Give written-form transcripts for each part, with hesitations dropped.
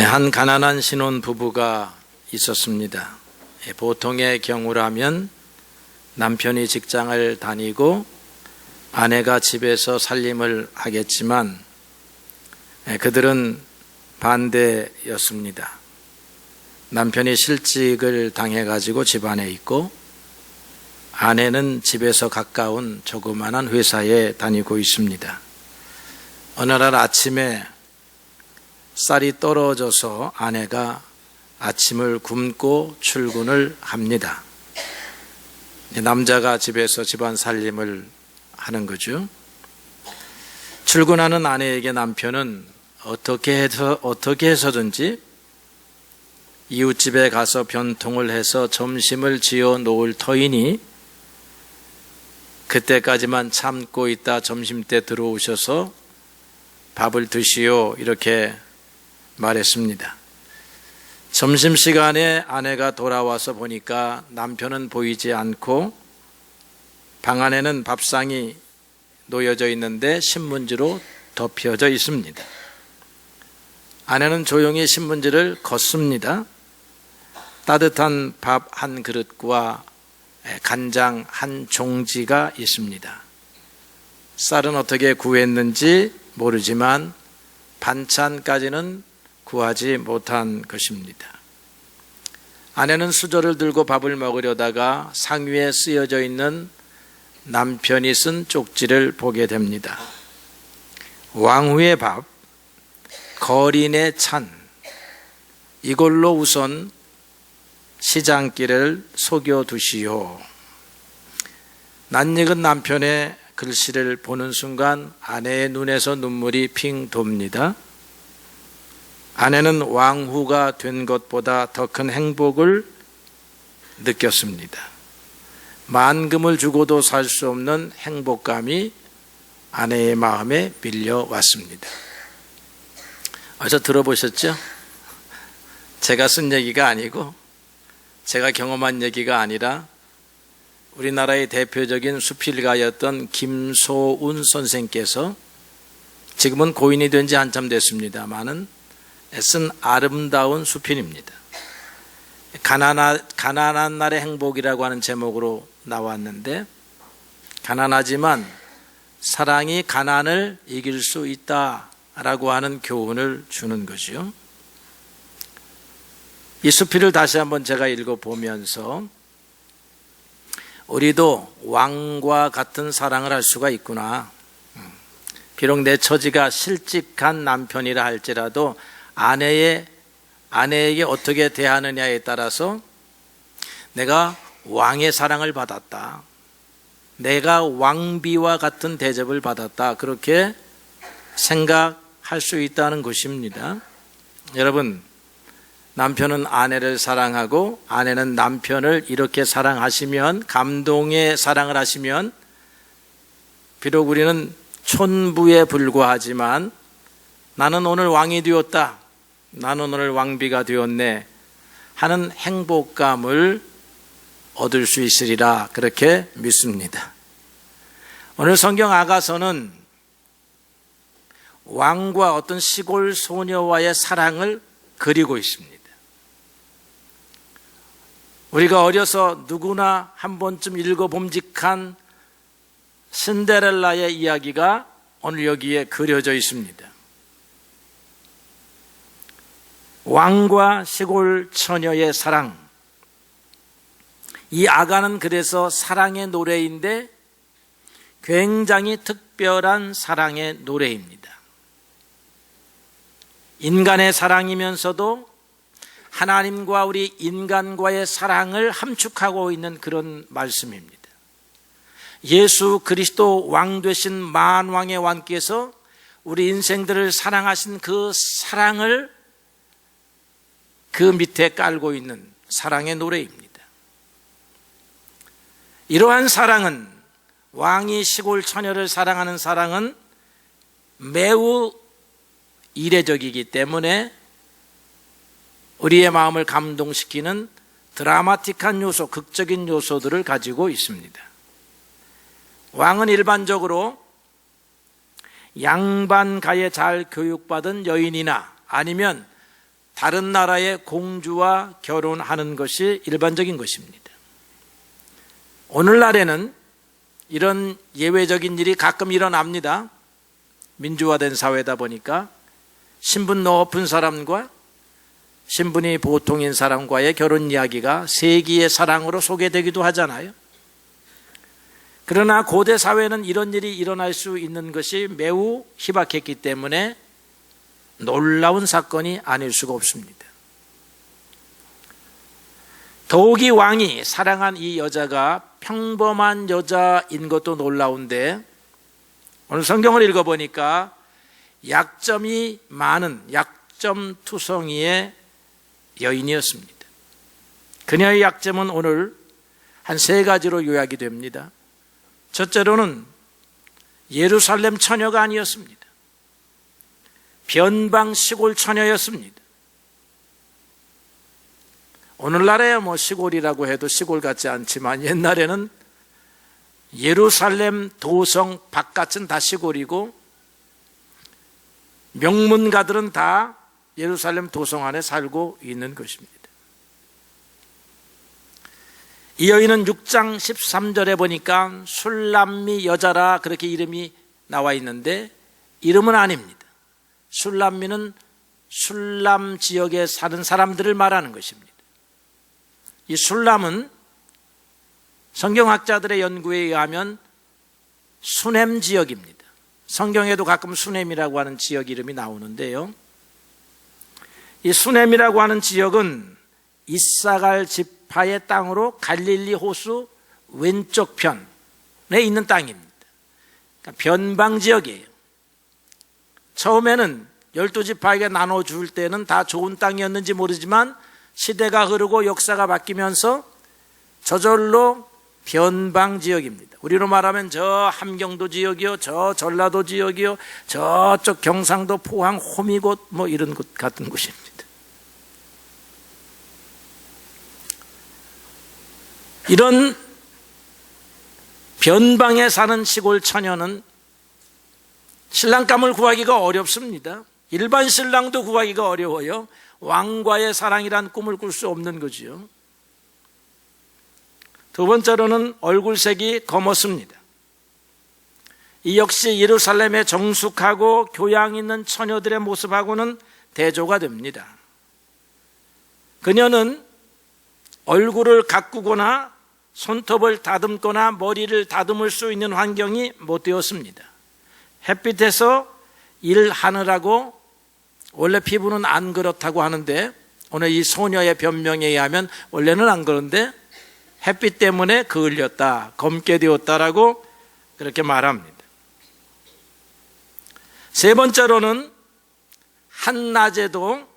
한 가난한 신혼 부부가 있었습니다. 보통의 경우라면 남편이 직장을 다니고 아내가 집에서 살림을 하겠지만 그들은 반대였습니다. 남편이 실직을 당해가지고 집안에 있고 아내는 집에서 가까운 조그마한 회사에 다니고 있습니다. 어느 날 아침에 쌀이 떨어져서 아내가 아침을 굶고 출근을 합니다. 남자가 집에서 집안 살림을 하는 거죠. 출근하는 아내에게 남편은 어떻게 해서든지 이웃집에 가서 변통을 해서 점심을 지어 놓을 터이니 그때까지만 참고 있다 점심때 들어오셔서 밥을 드시오, 이렇게 말했습니다. 점심시간에 아내가 돌아와서 보니까 남편은 보이지 않고 방 안에는 밥상이 놓여져 있는데 신문지로 덮여져 있습니다. 아내는 조용히 신문지를 걷습니다. 따뜻한 밥 한 그릇과 간장 한 종지가 있습니다. 쌀은 어떻게 구했는지 모르지만 반찬까지는 구하지 못한 것입니다. 아내는 수저를 들고 밥을 먹으려다가 상위에 쓰여져 있는 남편이 쓴 쪽지를 보게 됩니다. 왕후의 밥, 거린의 찬, 이걸로 우선 시장길을 속여두시오. 낯익은 남편의 글씨를 보는 순간 아내의 눈에서 눈물이 핑 돕니다. 아내는 왕후가 된 것보다 더 큰 행복을 느꼈습니다. 만금을 주고도 살 수 없는 행복감이 아내의 마음에 밀려왔습니다. 어디서 들어보셨죠? 제가 쓴 얘기가 아니고 제가 경험한 얘기가 아니라 우리나라의 대표적인 수필가였던 김소운 선생께서 지금은 고인이 된 지 한참 됐습니다만은 쓴 아름다운 수필입니다. 가난한 날의 행복이라고 하는 제목으로 나왔는데, 가난하지만 사랑이 가난을 이길 수 있다라고 하는 교훈을 주는 것이요. 이 수필을 다시 한번 제가 읽어보면서 우리도 왕과 같은 사랑을 할 수가 있구나. 비록 내 처지가 실직한 남편이라 할지라도 아내에게 어떻게 대하느냐에 따라서 내가 왕의 사랑을 받았다, 내가 왕비와 같은 대접을 받았다, 그렇게 생각할 수 있다는 것입니다. 여러분, 남편은 아내를 사랑하고 아내는 남편을 이렇게 사랑하시면, 감동의 사랑을 하시면, 비록 우리는 촌부에 불과하지만 나는 오늘 왕이 되었다, 나는 오늘 왕비가 되었네 하는 행복감을 얻을 수 있으리라, 그렇게 믿습니다. 오늘 성경 아가서는 왕과 어떤 시골 소녀와의 사랑을 그리고 있습니다. 우리가 어려서 누구나 한 번쯤 읽어봄직한 신데렐라의 이야기가 오늘 여기에 그려져 있습니다. 왕과 시골 처녀의 사랑. 이 아가는 그래서 사랑의 노래인데 굉장히 특별한 사랑의 노래입니다. 인간의 사랑이면서도 하나님과 우리 인간과의 사랑을 함축하고 있는 그런 말씀입니다. 예수 그리스도 왕 되신 만왕의 왕께서 우리 인생들을 사랑하신 그 사랑을 그 밑에 깔고 있는 사랑의 노래입니다. 이러한 사랑은, 왕이 시골 처녀를 사랑하는 사랑은 매우 이례적이기 때문에 우리의 마음을 감동시키는 드라마틱한 요소, 극적인 요소들을 가지고 있습니다. 왕은 일반적으로 양반가에 잘 교육받은 여인이나 아니면 다른 나라의 공주와 결혼하는 것이 일반적인 것입니다. 오늘날에는 이런 예외적인 일이 가끔 일어납니다. 민주화된 사회다 보니까 신분 높은 사람과 신분이 보통인 사람과의 결혼 이야기가 세기의 사랑으로 소개되기도 하잖아요. 그러나 고대 사회는 이런 일이 일어날 수 있는 것이 매우 희박했기 때문에 놀라운 사건이 아닐 수가 없습니다. 더욱이 왕이 사랑한 이 여자가 평범한 여자인 것도 놀라운데 오늘 성경을 읽어보니까 약점이 많은 약점투성이의 여인이었습니다. 그녀의 약점은 오늘 한 3가지로 요약이 됩니다. 첫째로는 예루살렘 처녀가 아니었습니다. 변방 시골 처녀였습니다. 오늘날에 시골이라고 해도 시골 같지 않지만 옛날에는 예루살렘 도성 바깥은 다 시골이고 명문가들은 다 예루살렘 도성 안에 살고 있는 것입니다. 이 여인은 6장 13절에 보니까 술람미 여자라 그렇게 이름이 나와 있는데 이름은 아닙니다. 술람미는 술람 지역에 사는 사람들을 말하는 것입니다. 이 술람은 성경학자들의 연구에 의하면 수넴 지역입니다. 성경에도 가끔 수넴이라고 하는 지역 이름이 나오는데요. 이 수넴이라고 하는 지역은 이사갈 지파의 땅으로 갈릴리 호수 왼쪽 편에 있는 땅입니다. 그러니까 변방 지역이에요. 처음에는 12지파에게 나눠줄 때는 다 좋은 땅이었는지 모르지만 시대가 흐르고 역사가 바뀌면서 저절로 변방 지역입니다. 우리로 말하면 저 함경도 지역이요, 저 전라도 지역이요, 저쪽 경상도 포항 호미곶 이런 곳 같은 곳입니다. 이런 변방에 사는 시골 처녀는 신랑감을 구하기가 어렵습니다. 일반 신랑도 구하기가 어려워요. 왕과의 사랑이란 꿈을 꿀 수 없는 거지요. 두 번째로는 얼굴색이 검었습니다. 이 역시 예루살렘의 정숙하고 교양 있는 처녀들의 모습하고는 대조가 됩니다. 그녀는 얼굴을 가꾸거나 손톱을 다듬거나 머리를 다듬을 수 있는 환경이 못 되었습니다. 햇빛에서 일하느라고 원래 피부는 안 그렇다고 하는데 오늘 이 소녀의 변명에 의하면 원래는 안 그런데 햇빛 때문에 그을렸다, 검게 되었다라고 그렇게 말합니다. 세 번째로는 한낮에도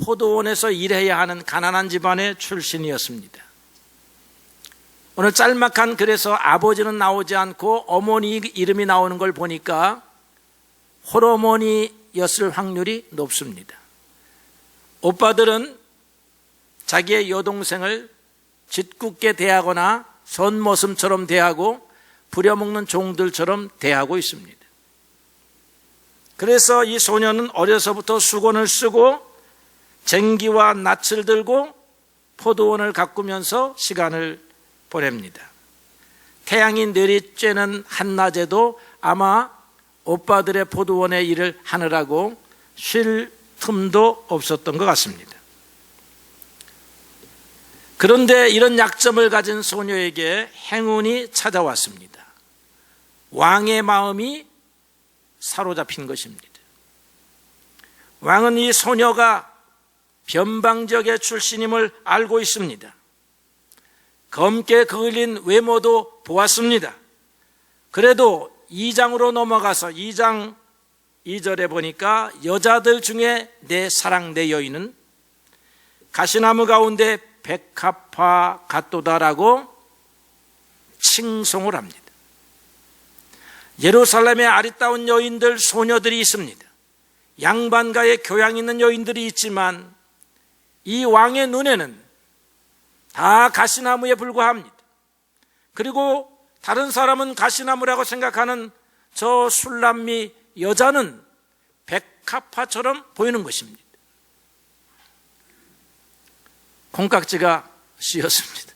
포도원에서 일해야 하는 가난한 집안의 출신이었습니다. 오늘 짤막한 글에서 아버지는 나오지 않고 어머니 이름이 나오는 걸 보니까 홀어머니였을 확률이 높습니다. 오빠들은 자기의 여동생을 짓궂게 대하거나 선머슴처럼 대하고 부려먹는 종들처럼 대하고 있습니다. 그래서 이 소녀는 어려서부터 수건을 쓰고 쟁기와 낯을 들고 포도원을 가꾸면서 시간을 보냅니다. 태양이 내리쬐는 한낮에도 아마 오빠들의 포도원의 일을 하느라고 쉴 틈도 없었던 것 같습니다. 그런데 이런 약점을 가진 소녀에게 행운이 찾아왔습니다. 왕의 마음이 사로잡힌 것입니다. 왕은 이 소녀가 변방 지역의 출신임을 알고 있습니다. 검게 그을린 외모도 보았습니다. 그래도 2장으로 넘어가서 2장 2절에 보니까 여자들 중에 내 사랑 내 여인은 가시나무 가운데 백합화 같도다라고 칭송을 합니다. 예루살렘에 아리따운 여인들, 소녀들이 있습니다. 양반가의 교양 있는 여인들이 있지만 이 왕의 눈에는 다 가시나무에 불과합니다. 그리고 다른 사람은 가시나무라고 생각하는 저 술람미 여자는 백합화처럼 보이는 것입니다. 콩깍지가 씌었습니다.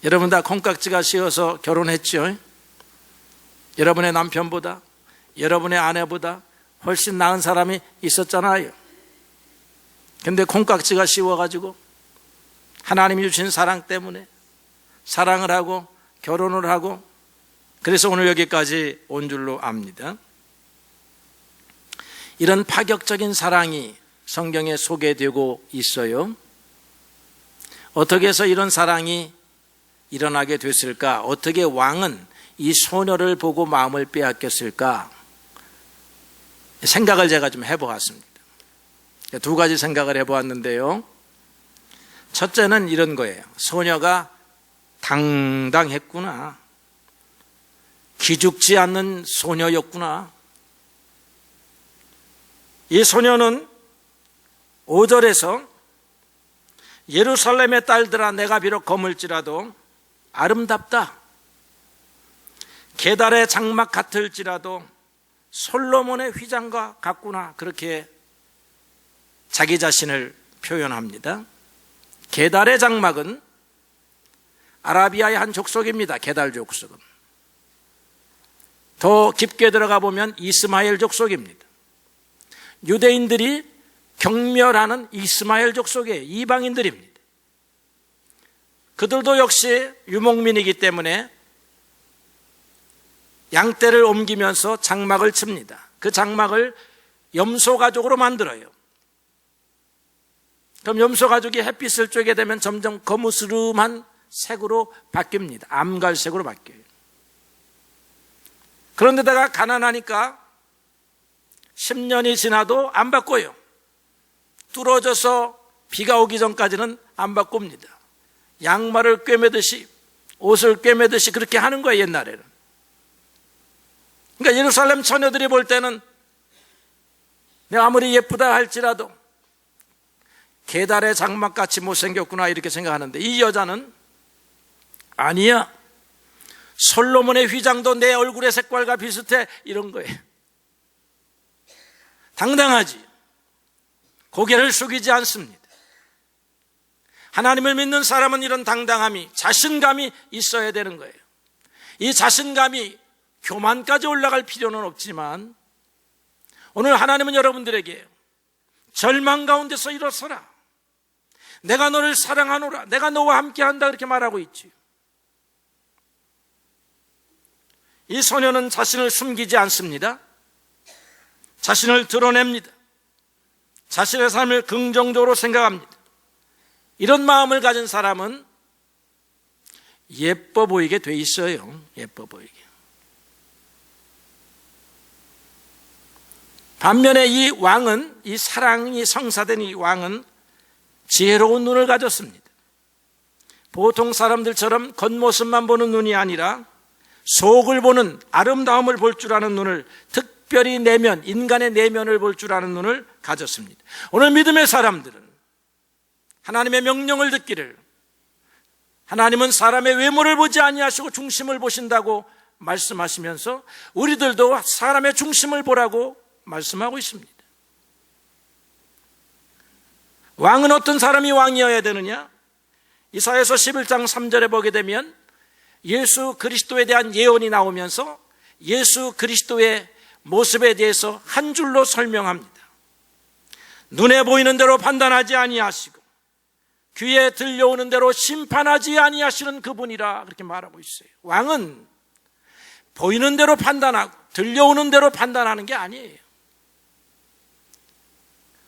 여러분 다 콩깍지가 씌어서 결혼했죠? 여러분의 남편보다, 여러분의 아내보다 훨씬 나은 사람이 있었잖아요. 근데 콩깍지가 씌워가지고 하나님이 주신 사랑 때문에 사랑을 하고 결혼을 하고 그래서 오늘 여기까지 온 줄로 압니다. 이런 파격적인 사랑이 성경에 소개되고 있어요. 어떻게 해서 이런 사랑이 일어나게 됐을까? 어떻게 왕은 이 소녀를 보고 마음을 빼앗겼을까? 생각을 제가 좀 해보았습니다. 두 가지 생각을 해보았는데요. 첫째는 이런 거예요. 소녀가 당당했구나. 기죽지 않는 소녀였구나. 이 소녀는 5절에서 예루살렘의 딸들아 내가 비록 검을지라도 아름답다. 계달의 장막 같을지라도 솔로몬의 휘장과 같구나. 그렇게 자기 자신을 표현합니다. 계달의 장막은 아라비아의 한 족속입니다. 계달 족속은. 더 깊게 들어가 보면 이스마엘 족속입니다. 유대인들이 경멸하는 이스마엘 족속의 이방인들입니다. 그들도 역시 유목민이기 때문에 양떼를 옮기면서 장막을 칩니다. 그 장막을 염소 가죽으로 만들어요. 그럼 염소 가죽이 햇빛을 쬐게 되면 점점 거무스름한 색으로 바뀝니다. 암갈색으로 바뀌어요. 그런데다가 가난하니까 10년이 지나도 안 바꿔요. 뚫어져서 비가 오기 전까지는 안 바꿉니다. 양말을 꿰매듯이 옷을 꿰매듯이 그렇게 하는 거예요, 옛날에는. 그러니까 예루살렘 처녀들이 볼 때는 내가 아무리 예쁘다 할지라도 계달의 장막같이 못생겼구나 이렇게 생각하는데 이 여자는 아니야. 솔로몬의 휘장도 내 얼굴의 색깔과 비슷해 이런 거예요. 당당하지. 고개를 숙이지 않습니다. 하나님을 믿는 사람은 이런 당당함이, 자신감이 있어야 되는 거예요. 이 자신감이 교만까지 올라갈 필요는 없지만 오늘 하나님은 여러분들에게 절망 가운데서 일어서라. 내가 너를 사랑하노라. 내가 너와 함께한다 그렇게 말하고 있지. 이 소녀는 자신을 숨기지 않습니다. 자신을 드러냅니다. 자신의 삶을 긍정적으로 생각합니다. 이런 마음을 가진 사람은 예뻐 보이게 돼 있어요. 예뻐 보이게. 반면에 이 왕은, 이 사랑이 성사된 이 왕은 지혜로운 눈을 가졌습니다. 보통 사람들처럼 겉모습만 보는 눈이 아니라 속을 보는, 아름다움을 볼 줄 아는 눈을, 특별히 내면, 인간의 내면을 볼 줄 아는 눈을 가졌습니다. 오늘 믿음의 사람들은 하나님의 명령을 듣기를, 하나님은 사람의 외모를 보지 아니하시고 중심을 보신다고 말씀하시면서 우리들도 사람의 중심을 보라고 말씀하고 있습니다. 왕은 어떤 사람이 왕이어야 되느냐? 이사야서 11장 3절에 보게 되면 예수 그리스도에 대한 예언이 나오면서 예수 그리스도의 모습에 대해서 한 줄로 설명합니다. 눈에 보이는 대로 판단하지 아니하시고 귀에 들려오는 대로 심판하지 아니하시는 그분이라 그렇게 말하고 있어요. 왕은 보이는 대로 판단하고 들려오는 대로 판단하는 게 아니에요.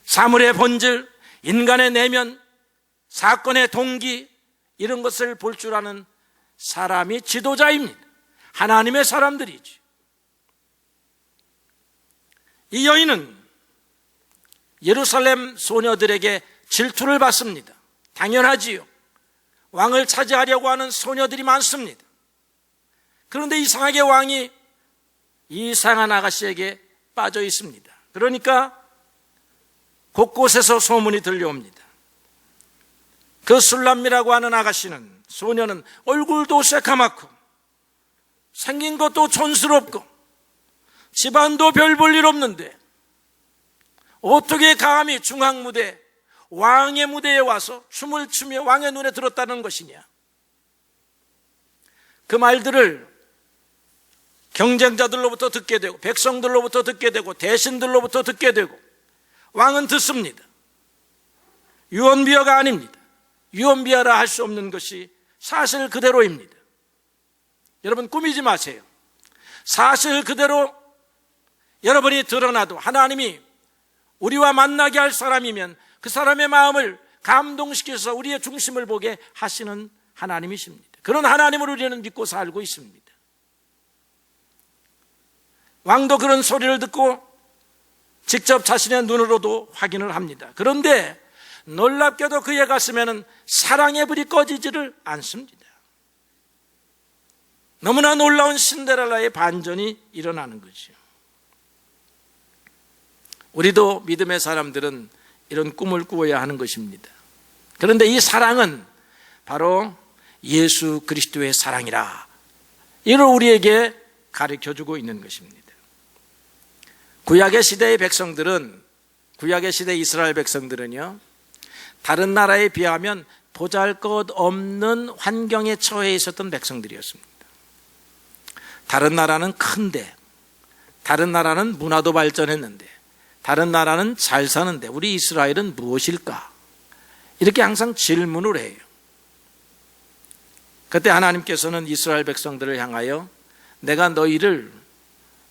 사물의 본질, 인간의 내면, 사건의 동기 이런 것을 볼 줄 아는 사람이 지도자입니다. 하나님의 사람들이지. 이 여인은 예루살렘 소녀들에게 질투를 받습니다. 당연하지요. 왕을 차지하려고 하는 소녀들이 많습니다. 그런데 이상하게 왕이 이상한 아가씨에게 빠져 있습니다. 그러니까 곳곳에서 소문이 들려옵니다. 그 술람미라고 하는 아가씨는, 소녀는 얼굴도 새카맣고 생긴 것도 촌스럽고 집안도 별 볼 일 없는데 어떻게 감히 중앙무대 왕의 무대에 와서 춤을 추며 왕의 눈에 들었다는 것이냐? 그 말들을 경쟁자들로부터 듣게 되고 백성들로부터 듣게 되고 대신들로부터 듣게 되고 왕은 듣습니다. 유언비어가 아닙니다. 유언비어라 할 수 없는 것이 사실 그대로입니다. 여러분 꾸미지 마세요. 사실 그대로 여러분이 드러나도 하나님이 우리와 만나게 할 사람이면 그 사람의 마음을 감동시켜서 우리의 중심을 보게 하시는 하나님이십니다. 그런 하나님을 우리는 믿고 살고 있습니다. 왕도 그런 소리를 듣고 직접 자신의 눈으로도 확인을 합니다. 그런데 놀랍게도 그의 가슴에는 사랑의 불이 꺼지지를 않습니다. 너무나 놀라운 신데렐라의 반전이 일어나는 거죠. 우리도 믿음의 사람들은 이런 꿈을 꾸어야 하는 것입니다. 그런데 이 사랑은 바로 예수 그리스도의 사랑이라, 이를 우리에게 가르쳐주고 있는 것입니다. 구약의 시대의 백성들은, 구약의 시대 이스라엘 백성들은요, 다른 나라에 비하면 보잘것없는 환경에 처해 있었던 백성들이었습니다. 다른 나라는 큰데, 다른 나라는 문화도 발전했는데, 다른 나라는 잘 사는데 우리 이스라엘은 무엇일까? 이렇게 항상 질문을 해요. 그때 하나님께서는 이스라엘 백성들을 향하여 내가 너희를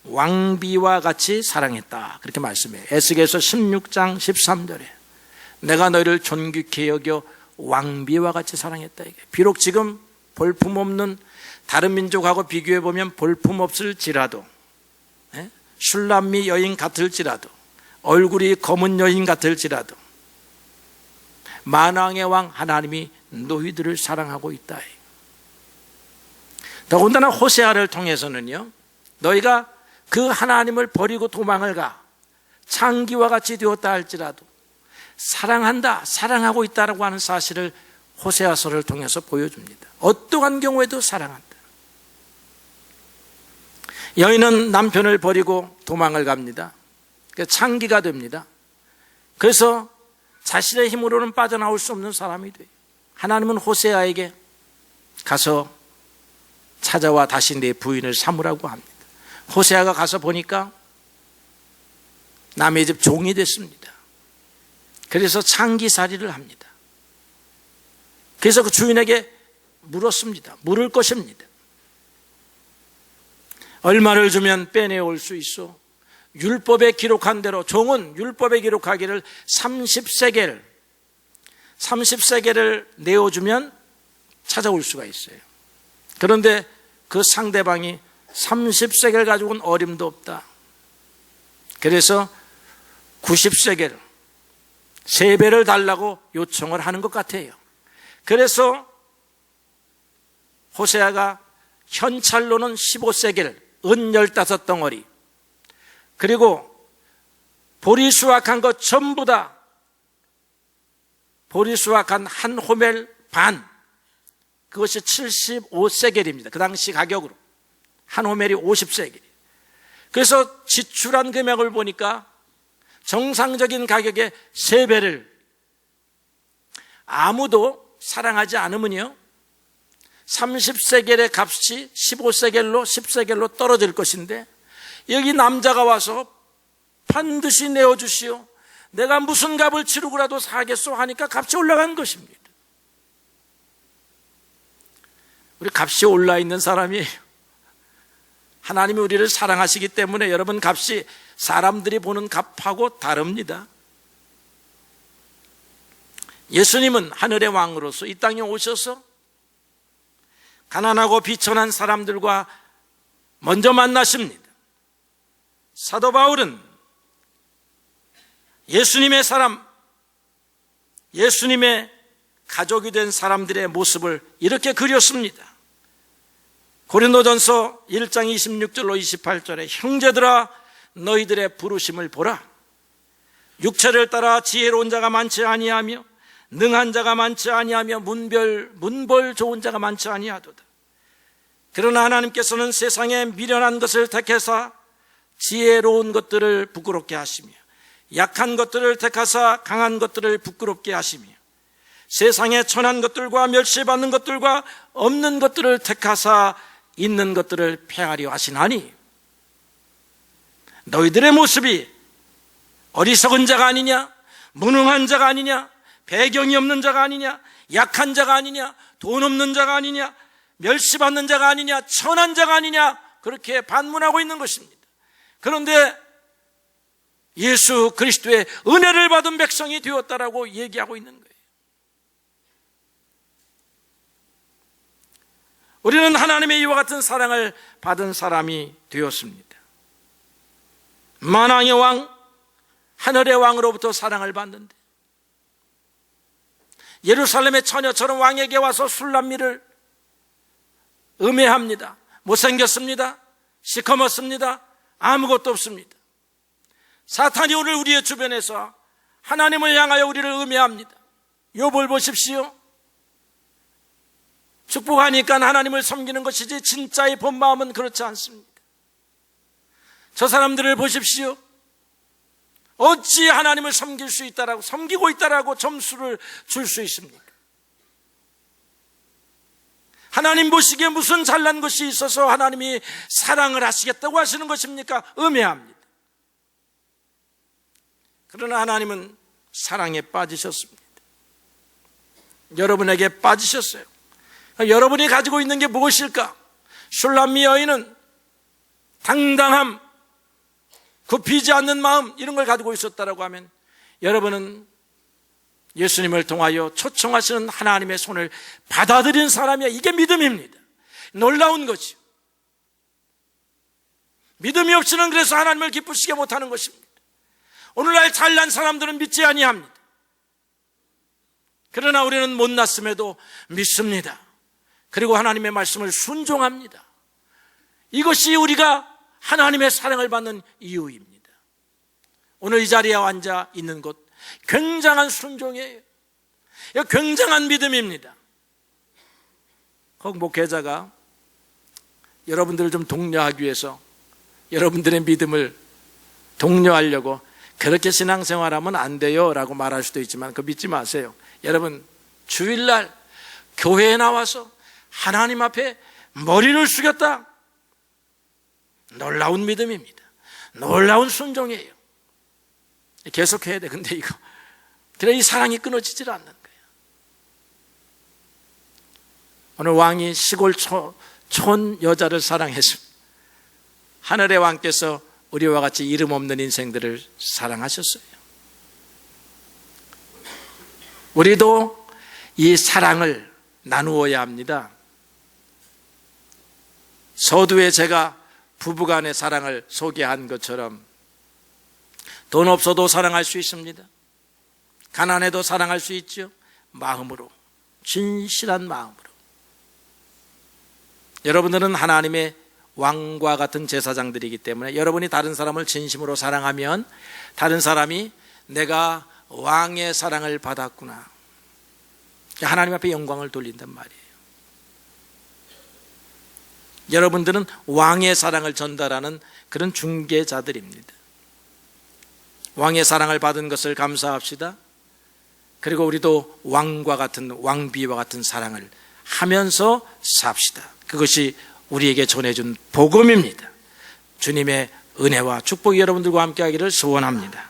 왕비와 같이 사랑했다, 그렇게 말씀해요. 에스겔서 16장 13절에 내가 너희를 존귀케 여겨 왕비와 같이 사랑했다. 비록 지금 볼품없는 다른 민족하고 비교해보면 볼품없을지라도, 슐람미 여인 같을지라도, 얼굴이 검은 여인 같을지라도 만왕의 왕 하나님이 너희들을 사랑하고 있다. 더군다나 호세아를 통해서는요, 너희가 그 하나님을 버리고 도망을 가 창기와 같이 되었다 할지라도 사랑한다, 사랑하고 있다라고 하는 사실을 호세아서를 통해서 보여줍니다. 어떠한 경우에도 사랑한다. 여인은 남편을 버리고 도망을 갑니다. 창기가 됩니다. 그래서 자신의 힘으로는 빠져나올 수 없는 사람이 돼요. 하나님은 호세아에게 가서 찾아와 다시 내 부인을 삼으라고 합니다. 호세아가 가서 보니까 남의 집 종이 됐습니다. 그래서 창기살이를 합니다. 그래서 그 주인에게 물었습니다. 물을 것입니다. 얼마를 주면 빼내올 수 있어? 율법에 기록한 대로, 종은 율법에 기록하기를 30세겔을 내어주면 찾아올 수가 있어요. 그런데 그 상대방이 30세겔 가지고는 어림도 없다. 그래서 90세겔, 3배를 달라고 요청을 하는 것 같아요. 그래서 호세아가 현찰로는 15세겔, 은 15덩어리, 그리고 보리 수확한 것 전부 다, 보리 수확한 한 호멜 반, 그것이 75세겔입니다. 그 당시 가격으로 한 호멜이 50세겔. 그래서 지출한 금액을 보니까 정상적인 가격의 3배를, 아무도 사랑하지 않으면요 30세겔의 값이 15세겔로 10세겔로 떨어질 것인데, 여기 남자가 와서 반드시 내어주시오, 내가 무슨 값을 치르고라도 사겠소 하니까 값이 올라간 것입니다. 우리 값이 올라 있는 사람이에요. 하나님이 우리를 사랑하시기 때문에 여러분 값이 사람들이 보는 값하고 다릅니다. 예수님은 하늘의 왕으로서 이 땅에 오셔서 가난하고 비천한 사람들과 먼저 만나십니다. 사도 바울은 예수님의 사람, 예수님의 가족이 된 사람들의 모습을 이렇게 그렸습니다. 고린도전서 1장 26절로 28절에 형제들아 너희들의 부르심을 보라. 육체를 따라 지혜로운 자가 많지 아니하며 능한 자가 많지 아니하며 문벌 좋은 자가 많지 아니하도다. 그러나 하나님께서는 세상에 미련한 것을 택해서 지혜로운 것들을 부끄럽게 하시며 약한 것들을 택하사 강한 것들을 부끄럽게 하시며 세상에 천한 것들과 멸시받는 것들과 없는 것들을 택하사 있는 것들을 폐하려 하시나니 너희들의 모습이 어리석은 자가 아니냐, 무능한 자가 아니냐, 배경이 없는 자가 아니냐, 약한 자가 아니냐, 돈 없는 자가 아니냐, 멸시받는 자가 아니냐, 천한 자가 아니냐, 그렇게 반문하고 있는 것입니다. 그런데 예수 그리스도의 은혜를 받은 백성이 되었다라고 얘기하고 있는 거예요. 우리는 하나님의 이와 같은 사랑을 받은 사람이 되었습니다. 만왕의 왕, 하늘의 왕으로부터 사랑을 받는데 예루살렘의 처녀처럼 왕에게 와서 술람미를 음해합니다. 못생겼습니다. 시커멓습니다. 아무것도 없습니다. 사탄이 오늘 우리의 주변에서 하나님을 향하여 우리를 음해합니다. 욥을 보십시오. 축복하니까 하나님을 섬기는 것이지 진짜의 본 마음은 그렇지 않습니다. 저 사람들을 보십시오. 어찌 하나님을 섬길 수 있다라고, 섬기고 있다라고 점수를 줄 수 있습니까? 하나님 보시기에 무슨 잘난 것이 있어서 하나님이 사랑을 하시겠다고 하시는 것입니까? 음해합니다. 그러나 하나님은 사랑에 빠지셨습니다. 여러분에게 빠지셨어요. 여러분이 가지고 있는 게 무엇일까? 슐람미 여인은 당당함, 굽히지 않는 마음, 이런 걸 가지고 있었다라고 하면 여러분은 예수님을 통하여 초청하시는 하나님의 손을 받아들인 사람이야. 이게 믿음입니다. 놀라운 거죠. 믿음이 없이는 그래서 하나님을 기쁘시게 못하는 것입니다. 오늘날 잘난 사람들은 믿지 아니합니다. 그러나 우리는 못났음에도 믿습니다. 그리고 하나님의 말씀을 순종합니다. 이것이 우리가 하나님의 사랑을 받는 이유입니다. 오늘 이 자리에 앉아 있는 것 굉장한 순종이에요. 굉장한 믿음입니다. 목회자가 여러분들을 좀 독려하기 위해서 여러분들의 믿음을 독려하려고 그렇게 신앙생활하면 안 돼요 라고 말할 수도 있지만 그거 믿지 마세요. 여러분 주일날 교회에 나와서 하나님 앞에 머리를 숙였다. 놀라운 믿음입니다. 놀라운 순종이에요. 계속해야 돼. 근데 이거 그래 이 사랑이 끊어지질 않는 거예요. 오늘 왕이 시골 촌 여자를 사랑했습니다. 하늘의 왕께서 우리와 같이 이름 없는 인생들을 사랑하셨어요. 우리도 이 사랑을 나누어야 합니다. 서두에 제가 부부간의 사랑을 소개한 것처럼 돈 없어도 사랑할 수 있습니다. 가난해도 사랑할 수 있죠. 마음으로, 진실한 마음으로. 여러분들은 하나님의 왕과 같은 제사장들이기 때문에 여러분이 다른 사람을 진심으로 사랑하면 다른 사람이 내가 왕의 사랑을 받았구나, 하나님 앞에 영광을 돌린단 말이에요. 여러분들은 왕의 사랑을 전달하는 그런 중개자들입니다. 왕의 사랑을 받은 것을 감사합시다. 그리고 우리도 왕과 같은, 왕비와 같은 사랑을 하면서 삽시다. 그것이 우리에게 전해준 복음입니다. 주님의 은혜와 축복이 여러분들과 함께 하기를 소원합니다.